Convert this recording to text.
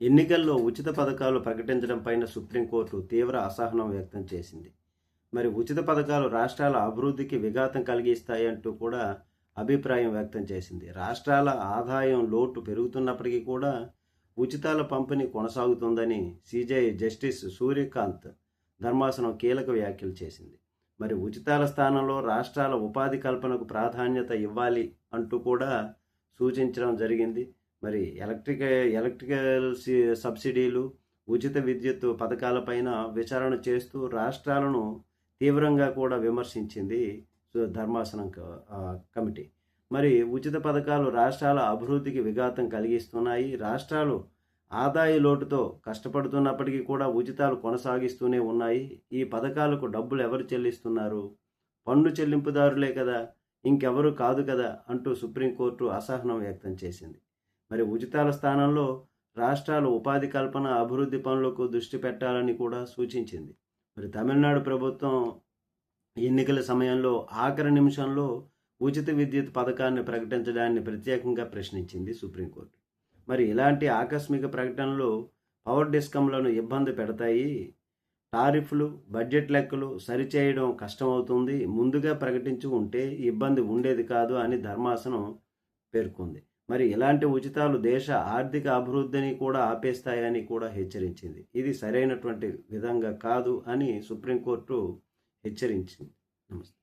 ఎన్నికల్లో ఉచిత పథకాలు ప్రకటించడం పైన సుప్రీంకోర్టు తీవ్ర అసహనం వ్యక్తం చేసింది. మరి ఉచిత పథకాలు రాష్ట్రాల అభివృద్ధికి విఘాతం కలిగిస్తాయంటూ కూడా అభిప్రాయం వ్యక్తం చేసింది. రాష్ట్రాల ఆదాయం లోటు పెరుగుతున్నప్పటికీ కూడా ఉచితాల పంపిణీ కొనసాగుతుందని సిజేఐ జస్టిస్ సూర్యకాంత్ ధర్మాసనం కీలక వ్యాఖ్యలు చేసింది. మరి ఉచితాల స్థానంలో రాష్ట్రాల ఉపాధి కల్పనకు ప్రాధాన్యత ఇవ్వాలి అంటూ కూడా సూచించడం జరిగింది. మరి ఎలక్ట్రికల్ సబ్సిడీలు, ఉచిత విద్యుత్ పథకాలపైన విచారణ చేస్తూ రాష్ట్రాలను తీవ్రంగా కూడా విమర్శించింది ధర్మాసనం కమిటీ. మరి ఉచిత పథకాలు రాష్ట్రాల అభివృద్ధికి విఘాతం కలిగిస్తున్నాయి. రాష్ట్రాలు ఆదాయ లోటుతో కష్టపడుతున్నప్పటికీ కూడా ఉచితాలు కొనసాగిస్తూనే ఉన్నాయి. ఈ పథకాలకు డబ్బులు ఎవరు చెల్లిస్తున్నారు? పన్ను చెల్లింపుదారులే కదా, ఇంకెవరు కాదు కదా అంటూ సుప్రీంకోర్టు అసహనం వ్యక్తం చేసింది. మరి ఉచితాల స్థానంలో రాష్ట్రాలు ఉపాధి కల్పన, అభివృద్ధి పనులకు దృష్టి పెట్టాలని కూడా సూచించింది. మరి తమిళనాడు ప్రభుత్వం ఎన్నికల సమయంలో ఆఖరి నిమిషంలో ఉచిత విద్యుత్ పథకాన్ని ప్రకటించడాన్ని ప్రత్యేకంగా ప్రశ్నించింది సుప్రీంకోర్టు. మరి ఇలాంటి ఆకస్మిక ప్రకటనలు పవర్ డిస్కంలను ఇబ్బంది పెడతాయి. టారిఫ్లు, బడ్జెట్ లెక్కలు సరిచేయడం కష్టమవుతుంది. ముందుగా ప్రకటించి ఉంటే ఇబ్బంది ఉండేది కాదు అని ధర్మాసనం పేర్కొంది. మరి ఇలాంటి ఉచితాలు దేశ ఆర్థిక అభివృద్ధిని కూడా ఆపేస్తాయని కూడా హెచ్చరించింది. ఇది సరైనటువంటి విధంగా కాదు అని సుప్రీంకోర్టు హెచ్చరించింది. నమస్తే.